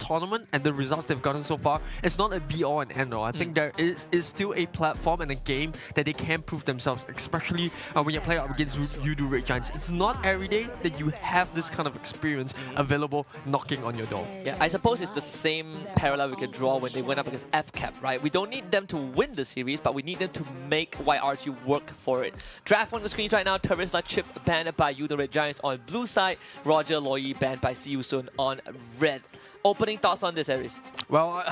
tournament and the results they've gotten so far, it's not a be-all and end-all. I think there is still a platform and a game that they can prove themselves, especially when you play up against Yudu Red Giants. It's not every day that you have this kind of experience available knocking on your door. Yeah, I suppose it's the same parallel we can draw when they went up against FCAP, right? We don't need them to win the series, but we need them to make YRG work for it. Draft on the screen right now, Terisla Chip banned by Yudu Red Giants on blue side, Roger Loyi banned by See You Soon on red. Opening thoughts on this, Aries? Well,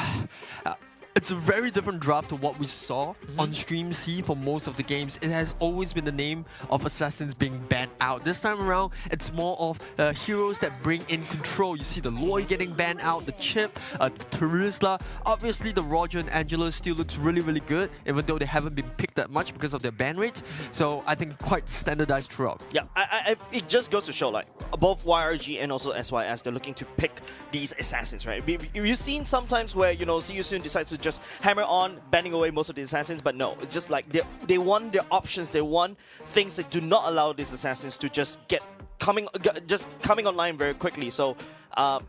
it's a very different draft to what we saw on Stream C for most of the games. It has always been the name of assassins being banned out. This time around, it's more of heroes that bring in control. You see the Loy getting banned out, the Chip, the Terisla. Obviously, the Roger and Angela still looks really, really good, even though they haven't been picked that much because of their ban rates. So I think quite standardized throughout. Yeah, it just goes to show, like, both YRG and also SYS, they're looking to pick these assassins, right? You've seen sometimes where, you know, See You Soon decides to just hammer on, banning away most of the assassins, but no, it's just like they want their options, they want things that do not allow these assassins to just coming online very quickly. So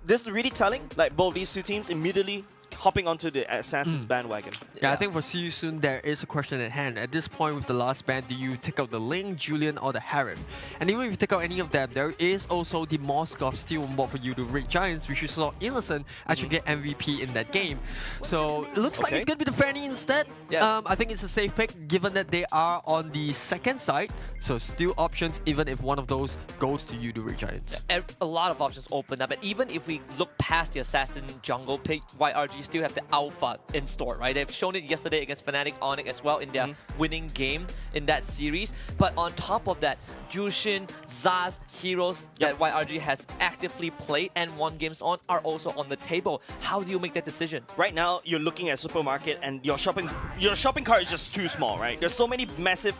this is really telling, like both these two teams immediately hopping onto the Assassin's bandwagon. Yeah, I think for See You Soon, there is a question at hand. At this point with the last ban, do you take out the Ling, Julian, or the Harith? And even if you take out any of them, there is also the Moskov still on board for you to Red Giants, which you saw Innocent actually get MVP in that game. So it looks like it's going to be the Fanny instead. Yeah. I think it's a safe pick given that they are on the second side. So still options even if one of those goes to you to Red Giants. A lot of options open up, but even if we look past the Assassin jungle pick, YRG still have the Alpha in store, right? They've shown it yesterday against Fnatic Onyx as well in their winning game in that series. But on top of that, Jushin, Zaz, heroes that YRG has actively played and won games on are also on the table. How do you make that decision? Right now, you're looking at supermarket and your shopping cart is just too small, right? There's so many massive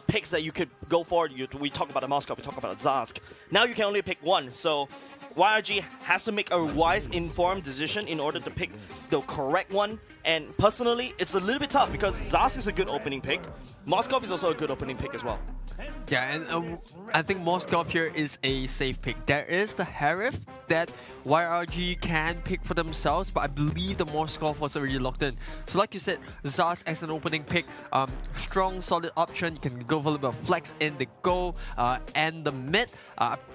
picks that you could go for. We talk about the Moskov, we talk about the Zask. Now you can only pick one, so YRG has to make a wise, informed decision in order to pick the correct one. And personally, it's a little bit tough because Zaz is a good opening pick. Moskov is also a good opening pick as well. Yeah, and I think Moskov here is a safe pick. There is the Harith that YRG can pick for themselves, but I believe the Moskov was already locked in. So like you said, Zaz as an opening pick, strong, solid option. You can go for a little bit of flex in the go and the mid.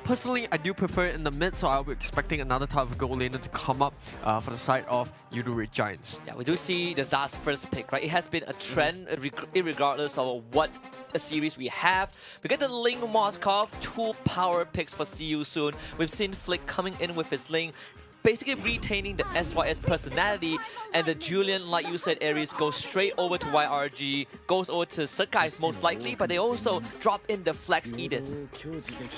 Personally, I do prefer it in the mid, so I'll be expecting another type of goal laner to come up for the side of Yudu Red Giants. Yeah, we do see the Zaz first pick, right? It has been a trend, irregardless of what a series we have. We get the Ling Moskov, 2 power picks for See You Soon. We've seen Flick coming in with his Ling, basically retaining the SYS personality, and the Julian, like you said, Aries, goes straight over to YRG, goes over to Sakai's most likely, but they also drop in the Flex Edith.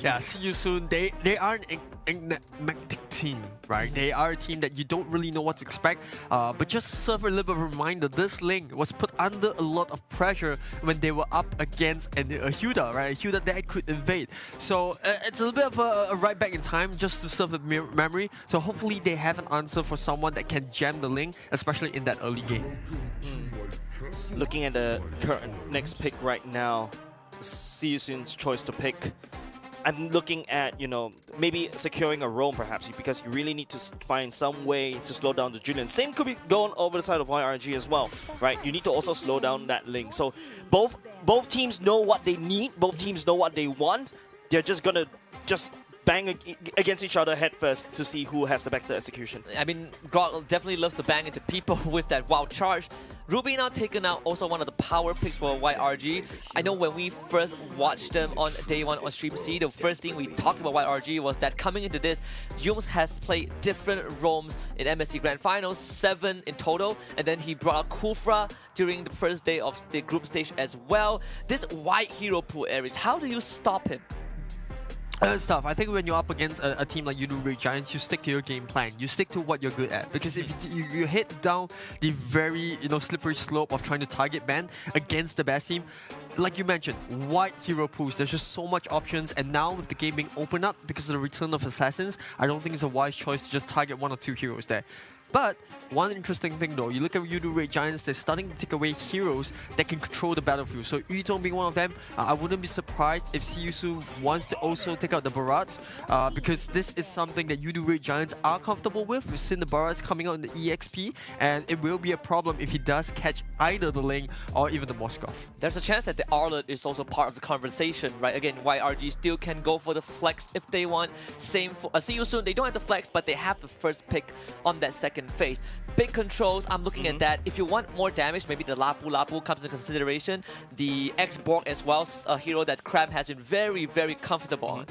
Yeah, See You Soon, they are an enigmatic team, right? They are a team that you don't really know what to expect, but just serve a little bit of a reminder, this Ling was put under a lot of pressure when they were up against a Huda, right? A Huda that could invade. So it's a little bit of a right back in time just to serve the memory. So hopefully they have an answer for someone that can jam the Ling, especially in that early game. Looking at the current next pick right now, See You Soon's choice to pick. I'm looking at, you know, maybe securing a roam perhaps, because you really need to find some way to slow down the Julian. Same could be going over the side of YRG as well, right? You need to also slow down that Ling. So both teams know what they need, both teams know what they want. They're just gonna bang against each other head first to see who has the better execution. I mean, Grog definitely loves to bang into people with that wild charge. Ruby now taken out, also one of the power picks for YRG. I know when we first watched them on day 1 on Stream C, the first thing we talked about YRG was that coming into this, Yums has played different roams in MSC Grand Finals, 7 in total, and then he brought out Kufra during the first day of the group stage as well. This white hero pool, Aries, how do you stop him? It's tough. I think when you're up against a team like Yudu Red Giants, you stick to your game plan. You stick to what you're good at. Because if you hit down the very slippery slope of trying to target ban against the best team, like you mentioned, wide hero pools. There's just so much options, and now with the game being opened up because of the return of assassins, I don't think it's a wise choice to just target 1 or 2 heroes there. But one interesting thing though, you look at Yudu Red Giants, they're starting to take away heroes that can control the battlefield. So Yutong being one of them, I wouldn't be surprised if Siusu wants to also take out the Barats, because this is something that Yudu Red Giants are comfortable with. We've seen the Barats coming out in the EXP, and it will be a problem if he does catch either the Ling or even the Moskov. There's a chance that the Arlet is also part of the conversation, right? Again, YRG still can go for the flex if they want. Same for Siusu, they don't have the flex, but they have the first pick on that second phase. Big controls, I'm looking at that. If you want more damage, maybe the Lapu Lapu comes into consideration. The X-Borg as well, a hero that Cram has been very, very comfortable on.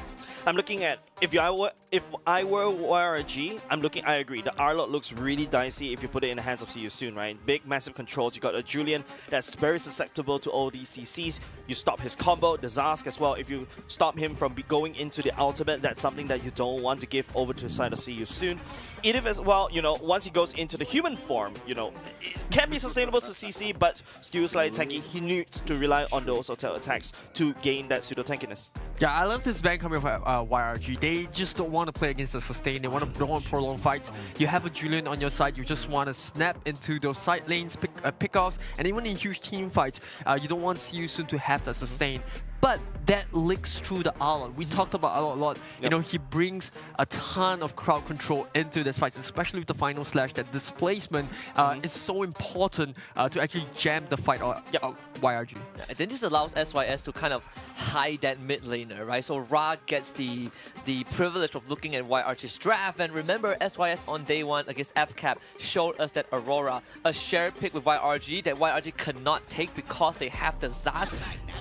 I'm looking at, if I were YRG, I agree. The Arlot looks really dicey if you put it in the hands of See You Soon, right? Big, massive controls. You got a Julian that's very susceptible to all these CCs. You stop his combo, the Zask as well. If you stop him from going into the ultimate, that's something that you don't want to give over to the side of See You Soon. Edith as well, you know, once he goes into the human form, you know, it can be sustainable to CC, but still slightly tanky. He needs to rely on those auto attacks to gain that pseudo tankiness. Yeah, I love this ban coming from YRG. They just don't want to play against the sustain. They don't want prolonged fights. You have a Julian on your side. You just want to snap into those side lanes, pick-offs, and even in huge team fights, you don't want See You Soon to have that sustain. But that leaks through the Arlot. We talked about Arlot a lot. You know, he brings a ton of crowd control into this fight, especially with the final slash. That displacement is so important to actually jam the fight or YRG. Yeah, and then this allows SYS to kind of hide that mid laner, right? So Ra gets the privilege of looking at YRG's draft. And remember, SYS on day 1 against FCAP showed us that Aurora, a shared pick with YRG that YRG cannot take because they have the Zaz.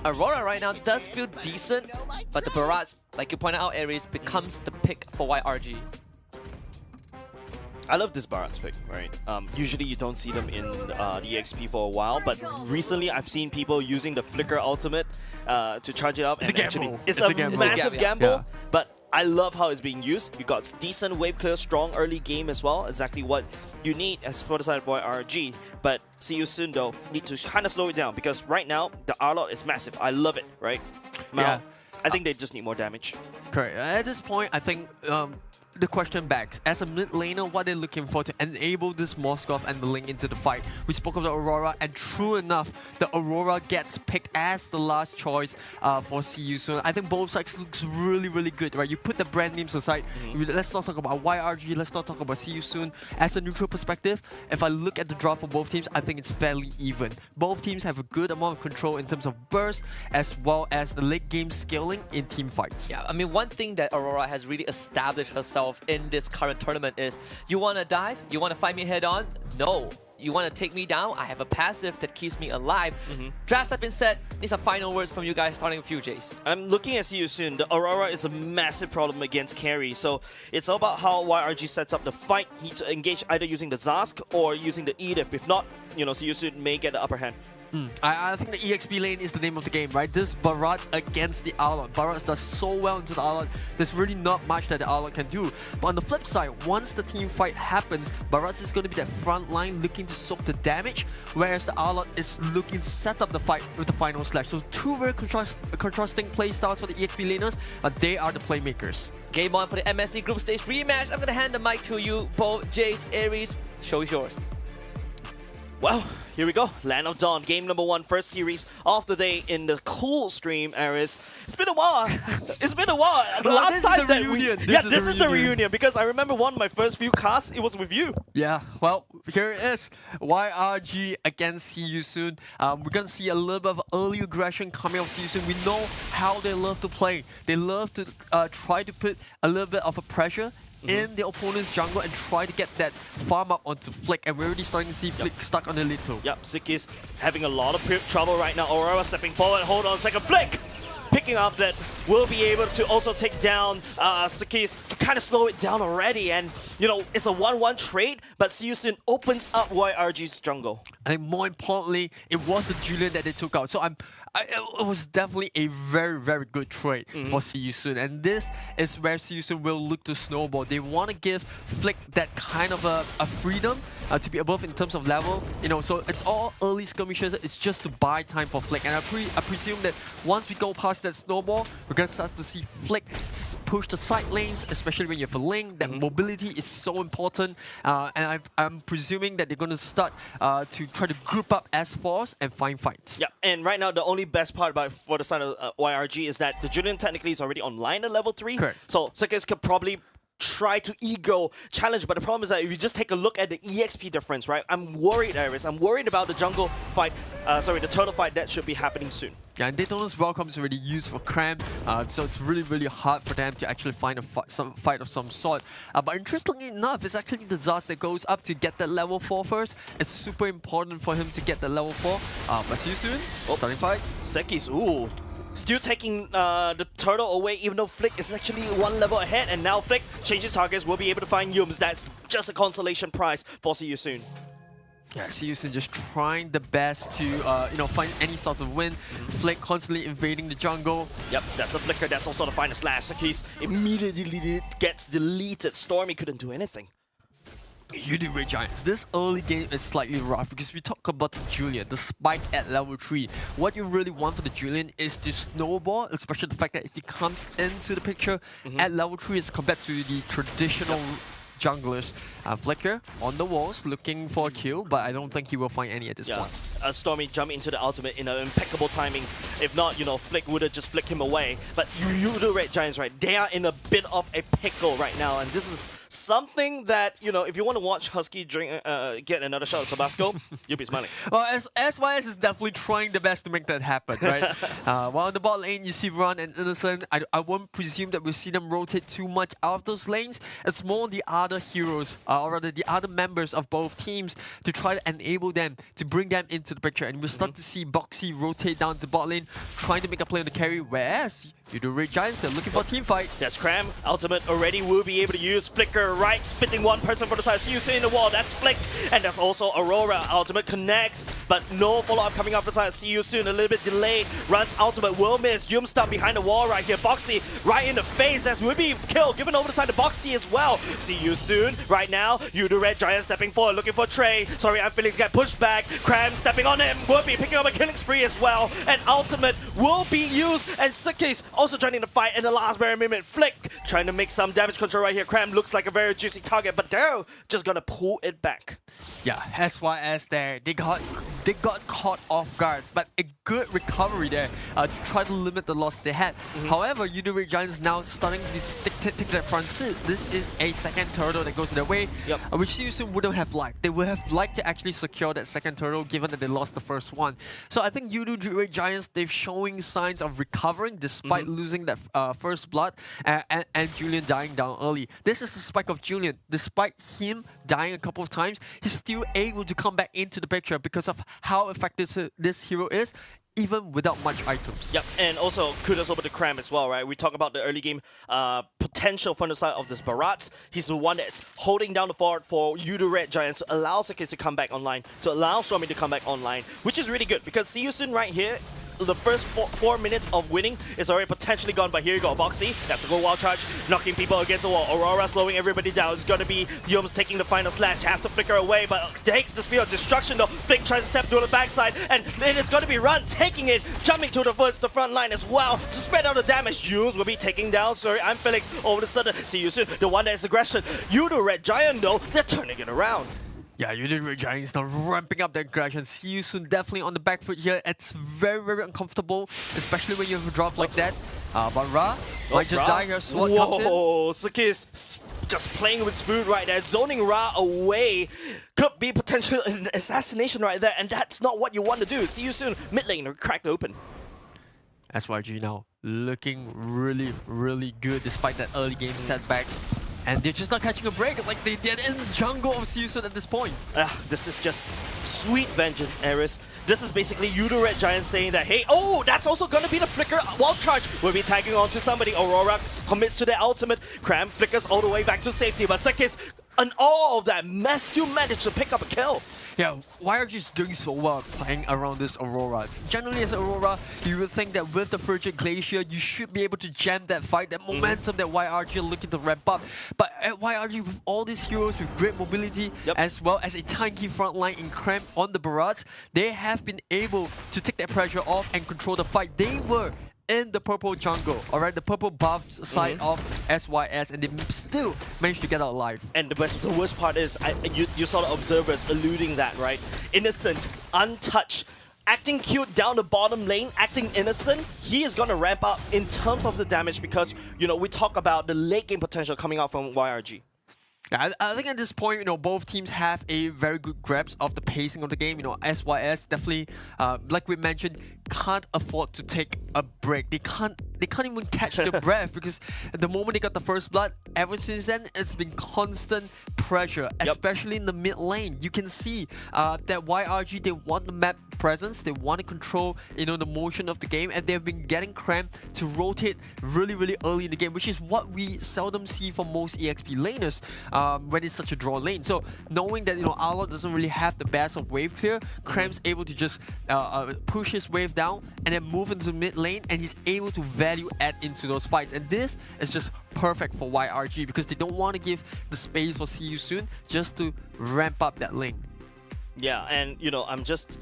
Aurora right now does feel decent, but the Barrage, like you pointed out, Aries, becomes the pick for YRG. I love this Barats pick, right? Usually you don't see them in the EXP for a while, but recently I've seen people using the Flicker ultimate to charge it up. It's and a gamble. Actually, it's a gamble. massive gamble, Yeah. but I love how it's being used. You got decent wave clear, strong early game as well. Exactly what you need as for the side of YRG. But See You Soon though, need to kind of slow it down because right now the Arlot is massive. I love it, right? Now, I think they just need more damage. Correct. At this point, I think the question backs, as a mid laner, what they're looking for to enable this Moskov and the Ling into the fight. We spoke of the Aurora, and true enough, the Aurora gets picked as the last choice for See You Soon. I think both sides looks really, really good, right? You put the brand names aside. Let's not talk about YRG, let's not talk about See You Soon. As a neutral perspective, if I look at the draw for both teams, I think it's fairly even. Both teams have a good amount of control in terms of burst, as well as the late game scaling in team fights. Yeah, I mean, one thing that Aurora has really established herself in this current tournament is, you want to dive? You want to fight me head on? No. You want to take me down? I have a passive that keeps me alive. Drafts have been set. These are final words from you guys, starting with you, Jace. I'm looking at See You Soon. The Aurora is a massive problem against carry, so it's all about how YRG sets up the fight. Need to engage either using the Zask or using the Edith. If not, you know, See You Soon may get the upper hand. I think the EXP lane is the name of the game, right? This Barats against the Arlot. Barats does so well into the Arlot, there's really not much that the Arlot can do. But on the flip side, once the team fight happens, Barats is going to be that front line looking to soak the damage, whereas the Arlot is looking to set up the fight with the final slash. So two very contrasting play styles for the EXP laners, but they are the playmakers. Game on for the MSC Group Stage rematch. I'm going to hand the mic to you both. Jace, Aries, show is yours. Well, here we go. Land of Dawn, game number 1, first series of the day in the cool stream, Aris. It's been a while. It's been a while. The Well, last this is time the that reunion. this is the reunion because I remember one of my first few casts. It was with you. Yeah, well, here it is. YRG against See You Soon. We're going to see a little bit of early aggression coming out of See You Soon. We know how they love to play. They love to try to put a little bit of a pressure in the opponent's jungle and try to get that farm up onto Flick, and we're already starting to see Flick stuck on the little. Yep, Siki's having a lot of trouble right now. Aurora stepping forward. Hold on a second. Flick! Picking up that will be able to also take down Siki's to kind of slow it down already. And, you know, it's a 1-1 trade, but See You Soon opens up YRG's jungle. I think more importantly, it was the Julian that they took out. So It was definitely a very, very good trade for See You Soon. And this is where See You Soon will look to snowball. They want to give Flick that kind of a freedom to be above in terms of level. You know, so it's all early skirmishes. It's just to buy time for Flick. And I presume that once we go past that snowball, we're going to start to see Flick push the side lanes, especially when you have a link. That mobility is so important. And I'm presuming that they're going to start to try to group up S4s and find fights. Yeah, and right now the only best part about for the side of YRG is that the Julian technically is already online at level 3. Correct. So SYS could probably try to ego challenge, but the problem is that if you just take a look at the EXP difference, right? I'm worried, Iris. I'm worried about the jungle fight, the turtle fight that should be happening soon. Yeah, and Daytona's welcome is already used for Cram, so it's really, really hard for them to actually find a fight of some sort. But interestingly enough, it's actually the Zaz that goes up to get that level 4 first. It's super important for him to get the level 4. But See You Soon, starting fight. Sekis, ooh. Still taking the turtle away, even though Flick is actually one level ahead, and now Flick changes targets, will be able to find Yums. That's just a consolation prize for See You Soon. Yeah, See You Soon just trying the best to find any sort of win. Flick constantly invading the jungle. Yep, that's a flicker. That's also the final slash. Sekis immediately gets deleted. Stormy couldn't do anything. You do Red Giants. This early game is slightly rough because we talk about the Julian, the spike at level 3. What you really want for the Julian is to snowball, especially the fact that he comes into the picture at level 3 as compared to the traditional junglers. Flicker on the walls looking for a kill, but I don't think he will find any at this point. Stormy jump into the ultimate in an impeccable timing. If not, Flick would have just flicked him away. But you the Red Giants, right? They are in a bit of a pickle right now, and this is something that, if you want to watch Husky get another shot at Tabasco, you'll be smiling. Well, SYS is definitely trying the best to make that happen, right? While on the bot lane, you see Run and Innocent. I won't presume that we'll see them rotate too much out of those lanes. It's more the other heroes, or rather the other members of both teams, to try to enable them, to bring them into the picture. And we'll start to see Boxy rotate down to bot lane, trying to make a play on the carry, whereas you do Red Giants, they're looking for a team fight. That's Cram. Ultimate already will be able to use Flicker right, spitting one person for the side. See You Soon in the wall. That's Flick. And that's also Aurora. Ultimate connects, but no follow-up coming off the side. See You Soon a little bit delayed. Runs ultimate will miss. Yum stuck behind the wall right here. Boxy right in the face. That's will be killed. Given over the side to Boxy as well. See You Soon right now. You the Red Giant stepping forward, looking for Trey. Sorry, I'm Felix get pushed back. Cram stepping on him. Will be picking up a killing spree as well. And ultimate will be used. And Sikis also joining the fight in the last very minute. Flick trying to make some damage control right here. Cram looks like a very juicy target, but they're just gonna pull it back. Yeah, SYS there. They got caught off guard, but a good recovery there to try to limit the loss they had. However, Red Giants now starting to take that front seat. This is a second turtle that goes their way, which See You Soon wouldn't have liked. They would have liked to actually secure that second turtle, given that they lost the first one. So I think Red Giants, they're showing signs of recovering despite losing that first blood and Julian dying down early. This is the spike of Julian. Despite him dying a couple of times, he's still able to come back into the picture because of how effective this hero is, even without much items. Yep, and also kudos over to Cram as well, right? We talk about the early game potential from the side of this Barat. He's the one that's holding down the fort for you, the Red Giants, to allow Sakis to come back online, to allow Stormy to come back online, which is really good because See You Soon right here, the first 4 minutes of winning is already potentially gone, but here you go, Boxy. That's a good wild charge, knocking people against the wall. Aurora slowing everybody down. It's gonna be Yums taking the final slash, has to flicker away, but takes the spear of destruction though. Flick tries to step to the backside, and it is gonna be Run taking it, jumping to the front line as well to spread out the damage. Yums will be taking down. Sorry, I'm Felix. Over the sudden, See You Soon, the one that is aggression. You, the Red Giant though, they're turning it around. Yeah, Red Giants now ramping up their aggression. See You Soon definitely on the back foot here. It's very, very uncomfortable, especially when you have a drop like that. But Ra might just die here. Sword comes in. Whoa, Sakis just playing with food right there, zoning Ra away. Could be potential an assassination right there, and that's not what you want to do. See You Soon, mid lane, cracked open. SYG now looking really, really good despite that early game setback. And they're just not catching a break like they did in the jungle of See You Soon at this point. This is just sweet vengeance, Eris. This is basically you, the Red Giant, saying that, hey, oh, that's also gonna be the flicker. Wild charge will be tagging on to somebody. Aurora commits to their ultimate. Cram flickers all the way back to safety, but Sakis And all of that mess still managed to pick up a kill. Yeah, YRG is doing so well playing around this Aurora. Generally as Aurora, you would think that with the Frigid Glacier, you should be able to jam that fight, that momentum that YRG are looking to ramp up. But at YRG, with all these heroes with great mobility, as well as a tanky front line in Cramp on the Barrage, they have been able to take that pressure off and control the fight. They were in the purple jungle, alright, the purple buff side of SYS, and they still managed to get out alive. And the worst part is, you saw the observers alluding that, right? Innocent, untouched, acting cute down the bottom lane, acting innocent. He is going to ramp up in terms of the damage because, you know, we talk about the late game potential coming out from YRG. Yeah, I think at this point, you know, both teams have a very good grasp of the pacing of the game. You know, SYS definitely, like we mentioned, can't afford to take a break. They can't even catch their breath because at the moment they got the first blood, ever since then, it's been constant pressure, especially in the mid lane. You can see that YRG, they want the map presence, they want to control, you know, the motion of the game, and they've been getting cramped to rotate really, really early in the game, which is what we seldom see from most EXP laners when it's such a draw lane. So knowing that, you know, Arlott doesn't really have the best of wave clear, Cramp's able to just push his wave down and then move into mid lane, and he's able to value add into those fights. And this is just perfect for YRG because they don't want to give the space for See You Soon just to ramp up that lane. Yeah, and you know, I'm just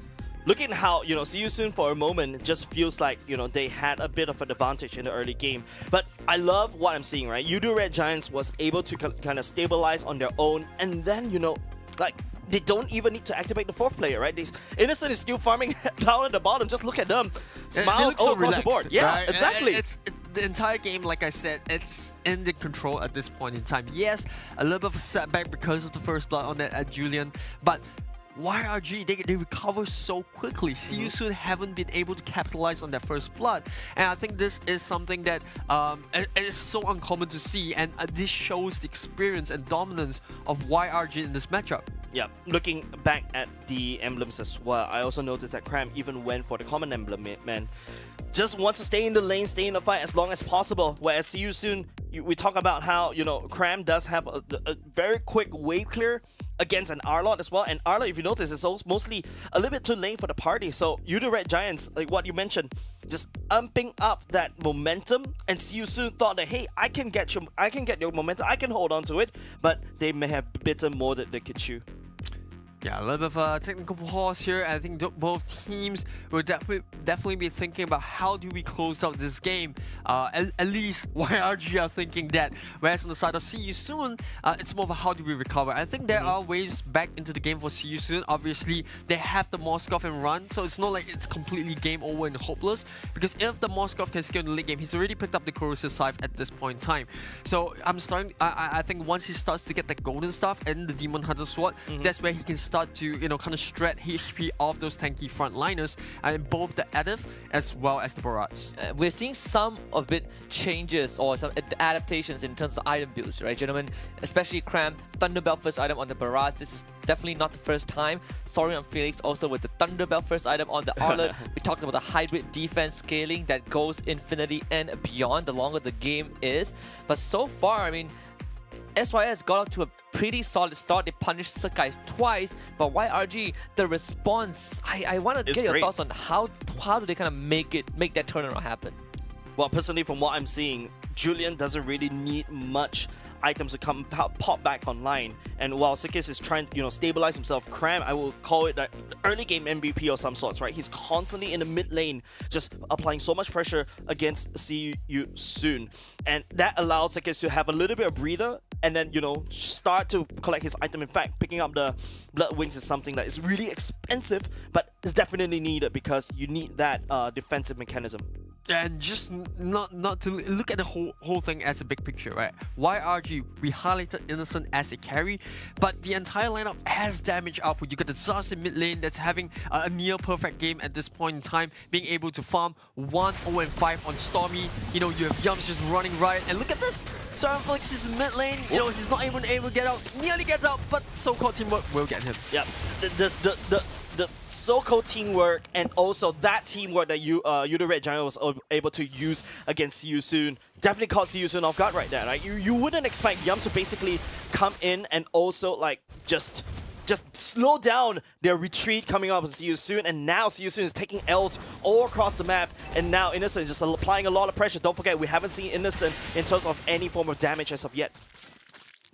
looking at how, you know, See You Soon for a moment just feels like, you know, they had a bit of an advantage in the early game. But I love what I'm seeing, right? Yudu Red Giants was able to kind of stabilize on their own, and then, you know, like, they don't even need to activate the fourth player, right? Innocent is still farming down at the bottom. Just look at them. Smiles all across the board. Yeah, right? exactly. It's the entire game, like I said, it's in the control at this point in time. Yes, a little bit of a setback because of the first blood on that Julian, but YRG, they recover so quickly. See You Soon haven't been able to capitalize on that first blood, and I think this is something that it is so uncommon to see, and this shows the experience and dominance of YRG in this matchup. Yeah, looking back at the emblems as well, I also noticed that Cram even went for the common emblem, man. Just wants to stay in the lane, stay in the fight as long as possible. Whereas See You Soon, we talk about how, you know, Cram does have a very quick wave clear against an Arlott as well. And Arlott, if you notice, is mostly a little bit too late for the party. So Yudu Red Giants, like what you mentioned, just amping up that momentum. And See You Soon thought that, hey, I can get your momentum, I can hold on to it. But they may have bitten more than they could chew. Yeah, a little bit of a technical pause here. I think both teams will definitely be thinking about how do we close out this game. At least YRG are thinking that. Whereas on the side of See You Soon, it's more of a how do we recover. I think there are ways back into the game for See You Soon. Obviously, they have the Moskov and run, so it's not like it's completely game over and hopeless. Because if the Moskov can scale in the late game, he's already picked up the Corrosive Scythe at this point in time. So I think once he starts to get the Golden Staff and the Demon Hunter Sword, that's where he can start to, you know, kind of shred HP off those tanky frontliners, and both the Adif as well as the Barrage. We're seeing some of it changes or some adaptations in terms of item builds, right, gentlemen? Especially Cram, Thunderbelt first item on the Barrage. This is definitely not the first time. Sorry on Felix also with the Thunderbelt first item on the Arlott. We talked about the hybrid defense scaling that goes infinity and beyond the longer the game is. But so far, I mean, SYS got up to a pretty solid start. They punished Sakai twice, but YRG, the response, I want to get your thoughts on how do they kind of make that turnaround happen? Well, personally, from what I'm seeing, Julian doesn't really need much items to come pop back online. And while Sikis is trying to, you know, stabilize himself, Cram, I will call it the early game MVP of some sorts, right? He's constantly in the mid lane, just applying so much pressure against See You Soon. And that allows Sikis to have a little bit of breather and then, you know, start to collect his item. In fact, picking up the Blood Wings is something that is really expensive, but it's definitely needed because you need that defensive mechanism. And just not to look at the whole thing as a big picture, right? YRG, we highlighted Innocent as a carry, but the entire lineup has damage output. You got the Zaz in mid lane that's having a near perfect game at this point in time, being able to farm 1-0-5 on Stormy. You know, you have Yums just running riot, and look at this! Felix is in mid lane, you know, he's not even able to get out, nearly gets out, but so-called teamwork will get him. Yeah, the the so-called teamwork and also that teamwork that the Red Giant was able to use against See You Soon definitely caught See You Soon off guard right there. Right? You wouldn't expect Yums to basically come in and also like just slow down their retreat coming up with See You Soon, and now See You Soon is taking L's all across the map, and now Innocent is just applying a lot of pressure. Don't forget, we haven't seen Innocent in terms of any form of damage as of yet.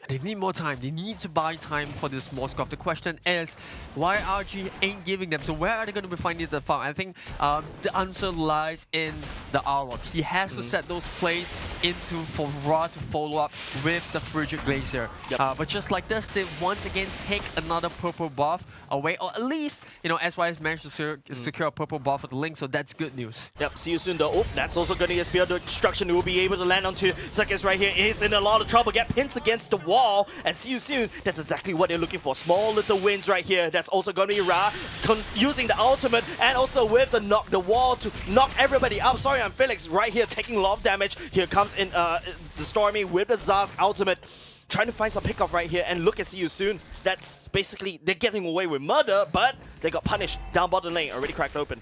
They need more time. They need to buy time for this Moskov. The question is, YRG ain't giving them. So where are they going to be finding the farm? I think the answer lies in the Arlot. He has to set those plays into for Ra to follow up with the Frigid Glacier. But just like this, they once again take another purple buff away, or at least, you know, SYS managed to secure a purple buff for the Link, so that's good news. Yep, See You Soon though. Oh, that's also going to get spear destruction. He will be able to land onto SYS right here. He's in a lot of trouble. Get pinned against the wall. And See You Soon, that's exactly what they're looking for. Small little wins right here. That's also going to be Ra using the ultimate and also with the wall to knock everybody up. Sorry, I'm Felix right here taking a lot of damage. Here comes in the Stormy with the Zazk ultimate. Trying to find some pickoff right here, and look at See You Soon. That's basically, they're getting away with murder, but they got punished down bottom lane, already cracked open.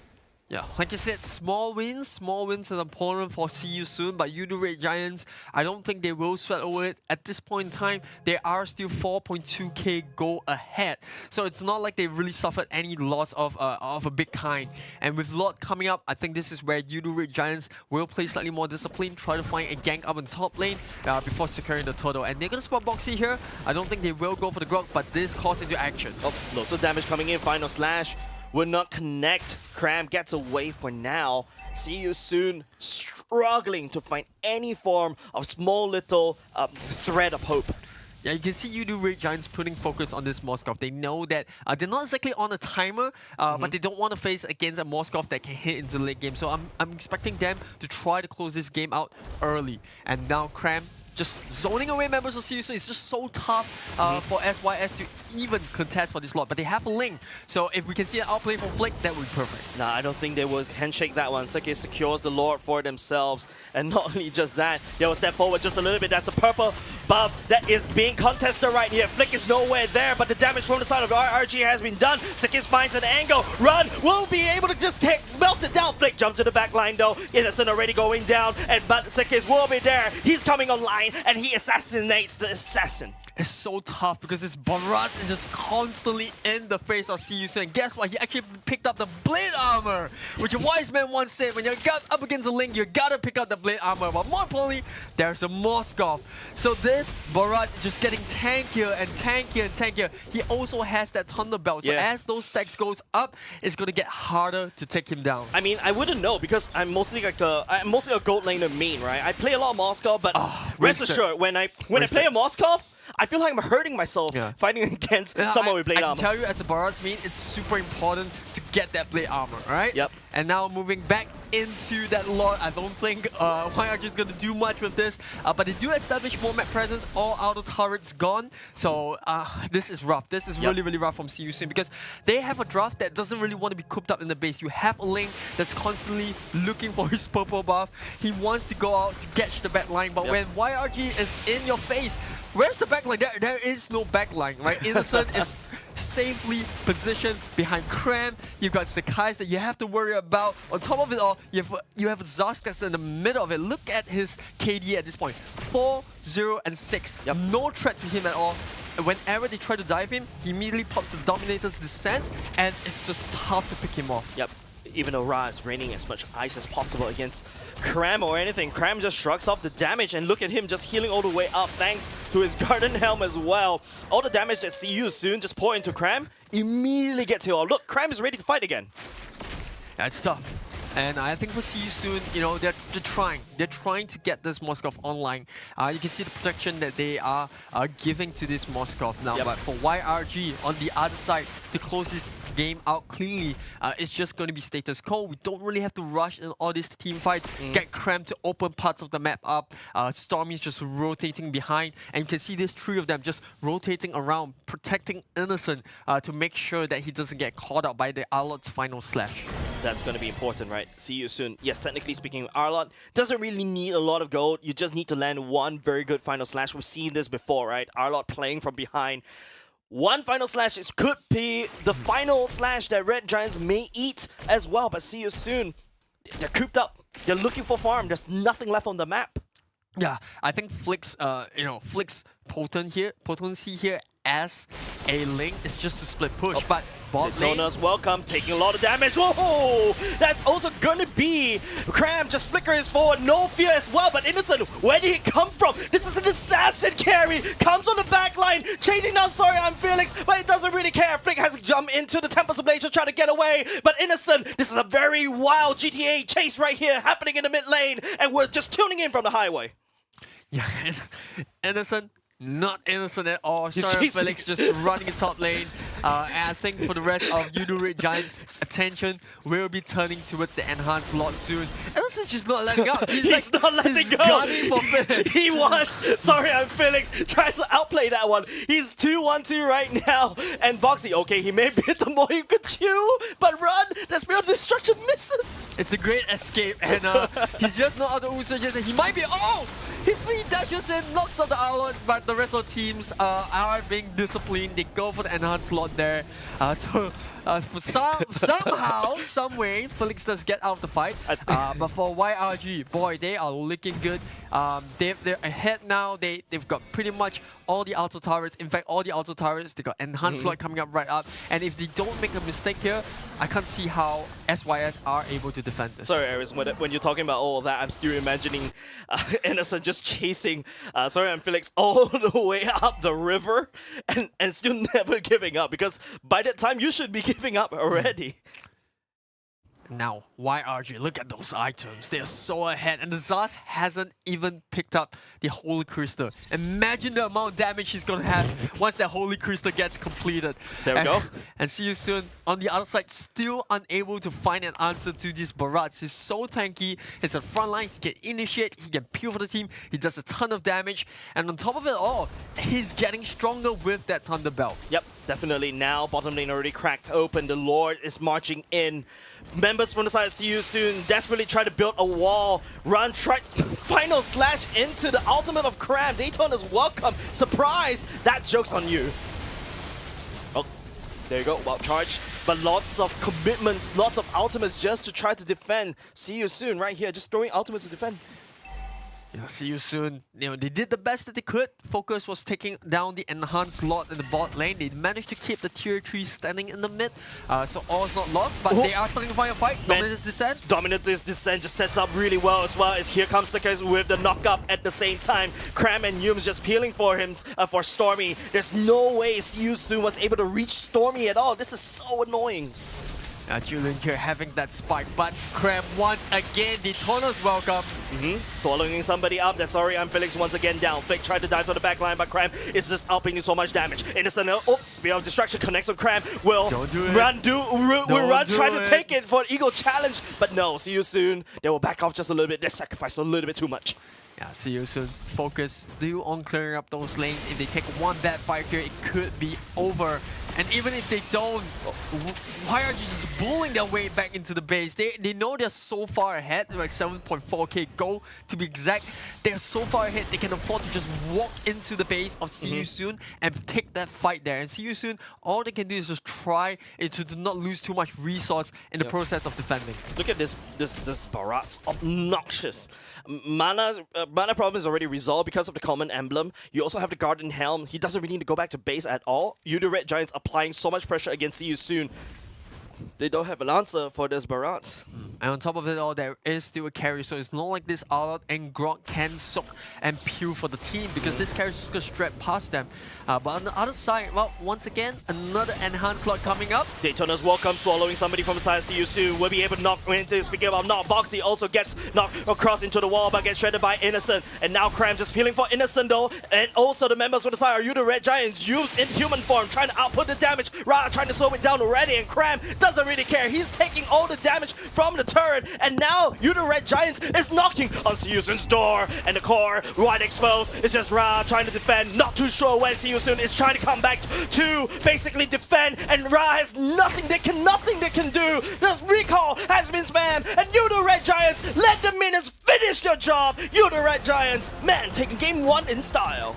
Yeah, like you said, small wins is important for See You Soon, but the Red Giants, I don't think they will sweat over it. At this point in time, they are still 4.2k goal ahead. So it's not like they really suffered any loss of a big kind. And with Lot coming up, I think this is where the Red Giants will play slightly more disciplined, try to find a gank up in top lane before securing the turtle. And they're going to spot Boxy here. I don't think they will go for the Grog, but this calls into action. Oh, lots of damage coming in, final slash. Will not connect. Cram gets away for now. See You Soon struggling to find any form of small little thread of hope. Yeah, you can see Red Giants putting focus on this Moskov. They know that they're not exactly on a timer, but they don't want to face against a Moskov that can hit into the late game. So I'm expecting them to try to close this game out early. And now Cram just zoning away members of See You Soon. It's just so tough for SYS to even contest for this lot. But they have a Link, so if we can see an outplay from Flick, that would be perfect. Nah, I don't think they will handshake that one. SYS secures the Lord for themselves. And not only just that, they will step forward just a little bit. That's a purple buff that is being contested right here. Flick is nowhere there, but the damage from the side of YRG has been done. SYS finds an angle. Run will be able to just melt it down. Flick jumps to the back line though. Innocent already going down, but SYS will be there. He's coming online, and he assassinates the assassin. It's so tough because this Barat is just constantly in the face of See You Soon. And guess what? He actually picked up the Blade Armor, which a wise man once said, when you got up against a Link, you gotta pick up the Blade Armor. But more importantly, there's a Moskov. So this Barat is just getting tankier and tankier and tankier. He also has that Thunder Belt. So as those stacks goes up, it's gonna get harder to take him down. I mean, I wouldn't know because I'm mostly like a gold laner main, right? I play a lot of Moskov, but rest assured, when I play a Moskov, I feel like I'm hurting myself fighting against someone with Blade Armor. I can tell you, as a Barat's main, it's super important to get that Blade Armor, right? Yep. And now moving back into that Lord, I don't think YRG is going to do much with this, but they do establish more map presence. All outer turrets gone, so this is rough. This is really, really rough from See You Soon because they have a draft that doesn't really want to be cooped up in the base. You have a Link that's constantly looking for his purple buff. He wants to go out to catch the back line, but when YRG is in your face, where's the backline? There is no backline, right? Innocent is safely positioned behind Cram. You've got Sakai's that you have to worry about. On top of it all, you have Zazk that's in the middle of it. Look at his KD at this point. 4, 0, and 6. No threat to him at all. Whenever they try to dive him, he immediately pops the Dominator's Descent, and it's just tough to pick him off. Yep. Even though Ra is raining as much ice as possible against Cram or anything, Cram just shrugs off the damage, and look at him just healing all the way up thanks to his Garden Helm as well. All the damage that See You Soon just pour into Cram immediately gets healed. Look, Cram is ready to fight again. That's tough. And I think for See You Soon, you know, they're trying. They're trying to get this Moskov online. You can see the protection that they are giving to this Moskov now. But for YRG, on the other side, to close this game out cleanly, it's just going to be status quo. We don't really have to rush in all these team fights, get Cram to open parts of the map up. Stormy's just rotating behind. And you can see these three of them just rotating around, protecting Innocent to make sure that he doesn't get caught out by the Arlot's final slash. That's going to be important, right? See You Soon. Yes, technically speaking, Arlot doesn't really need a lot of gold. You just need to land one very good final slash. We've seen this before, right? Arlot playing from behind. One final slash could be the final slash that Red Giants may eat as well, but see you soon. They're cooped up. They're looking for farm. There's nothing left on the map. Yeah, I think Flick's, Flick's potency here as a link is just to split push, but bot lane. Daytona's welcome, taking a lot of damage. Whoa! That's also gonna be Cram just flickers forward, no fear as well, but Innocent, where did he come from? This is an assassin carry, comes on the back line, chasing down Sorry I'm Felix, but it doesn't really care. Flick has to jump into the Temples of Nature, trying to get away, but Innocent, this is a very wild GTA chase right here happening in the mid lane, and we're just tuning in from the highway. Yeah, Innocent. Not innocent at all. Sorry, Felix just running in top lane. And I think for the rest of Red Giants' attention, will be turning towards the enhanced lot soon. Innocent's just not letting up. He's not letting go. Gunning for Felix. He was. Sorry, I'm Felix. Tries to outplay that one. He's 2-1-2 right now. And Boxy, okay, he may bit the more you could chew, but run. The Spirit of Destruction misses. It's a great escape, and he's just not out of Usurgent. He might be. Oh! He free dashes in, knocks out the outlet, but the rest of the teams are being disciplined. They go for the enhanced slot there. For somehow, some way, Felix does get out of the fight. But for YRG, boy, they are looking good. They're ahead now. They've got pretty much all the auto turrets. In fact, all the auto turrets. They got enhanced slot coming up right up. And if they don't make a mistake here, I can't see how SYS are able to defend this. Sorry, Aris, when you're talking about all of that, I'm still imagining Innocent just chasing Sorry I'm Felix all the way up the river and still never giving up, because by that time you should be giving up already. Now, YRG, look at those items. They're so ahead, and the Zaz hasn't even picked up the Holy Crystal. Imagine the amount of damage he's gonna have once that Holy Crystal gets completed. There we go. And see you soon. On the other side, still unable to find an answer to these barrage. He's so tanky. He's a front line. He can initiate. He can peel for the team. He does a ton of damage. And on top of it all, he's getting stronger with that Thunder Belt. Yep, definitely. Now, bottom lane already cracked open. The Lord is marching in. Members from the side, see you soon. Desperately try to build a wall. Run, tries final slash into the ultimate of Cram. Daytona's welcome. Surprise! That joke's on you. Oh, there you go. Wild charge. But lots of commitments, lots of ultimates just to try to defend. See you soon right here. Just throwing ultimates to defend. See you soon. They did the best that they could. Focus was taking down the enhanced lot in the bot lane. They managed to keep the tier 3 standing in the mid. So all's not lost, but they are starting to find a fight. Dominant's Descent. Dominant's Descent just sets up really well as well, as here comes Sakai with the knock-up at the same time. Cram and Yum's just peeling for him, for Stormy. There's no way Siu Soon was able to reach Stormy at all. This is so annoying. Julian here having that spike, but Cram once again, Daytona's welcome. Swallowing somebody up. That's Sorry I'm Felix once again down. Fake tried to dive for the back line, but Cram is just outputting so much damage. Innocent, Spear of Destruction connects with Cram. Will run, try to take it for an Eagle challenge, but no, see you soon. They will back off just a little bit. They sacrifice a little bit too much. Yeah, see you soon. Focus still on clearing up those lanes. If they take one bad fight here, it could be over. And even if they don't, YRG is just bullying their way back into the base. They know they're so far ahead, like 7.4k goal to be exact. They're so far ahead, they can afford to just walk into the base of See You Soon and take that fight there. And See You Soon, all they can do is just try to not lose too much resource in the process of defending. Look at this Barat's obnoxious. Mana problem is already resolved because of the common emblem. You also have the Garden Helm. He doesn't really need to go back to base at all. Red Giants applying so much pressure against See You Soon. They don't have an answer for this Barat. And on top of it all, there is still a carry, so it's not like this Arlot and Grok can soak and peel for the team, because this carry is just going to strap past them. But on the other side, well, once again, another enhanced slot coming up. Daytona's welcome, swallowing somebody from the side. See You Soon will be able to knock into, speaking about knock, Boxy also gets knocked across into the wall, but gets shredded by Innocent. And now Cram just peeling for Innocent though. And also the members from the side are Red Giants used in human form, trying to output the damage. Ra trying to slow it down already, and Cram doesn't really care. He's taking all the damage from the turret, and now Red Giants is knocking on See You Soon's door, and the core wide exposed. It's just Ra trying to defend, not too sure when See You Soon is trying to come back to basically defend, and Ra has nothing they can do. The recall has been spammed, and Red Giants, let the minions finish their job. Red Giants, man, taking game 1 in style.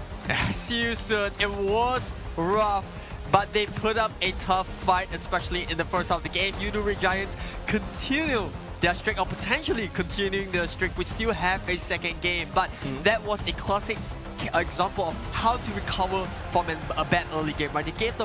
See You Soon. It was rough. but they put up a tough fight, especially in the first half of the game. Red Giants continue their streak, or potentially continuing their streak. We still have a second game, but that was a classic example of how to recover from a bad early game, right? They gave the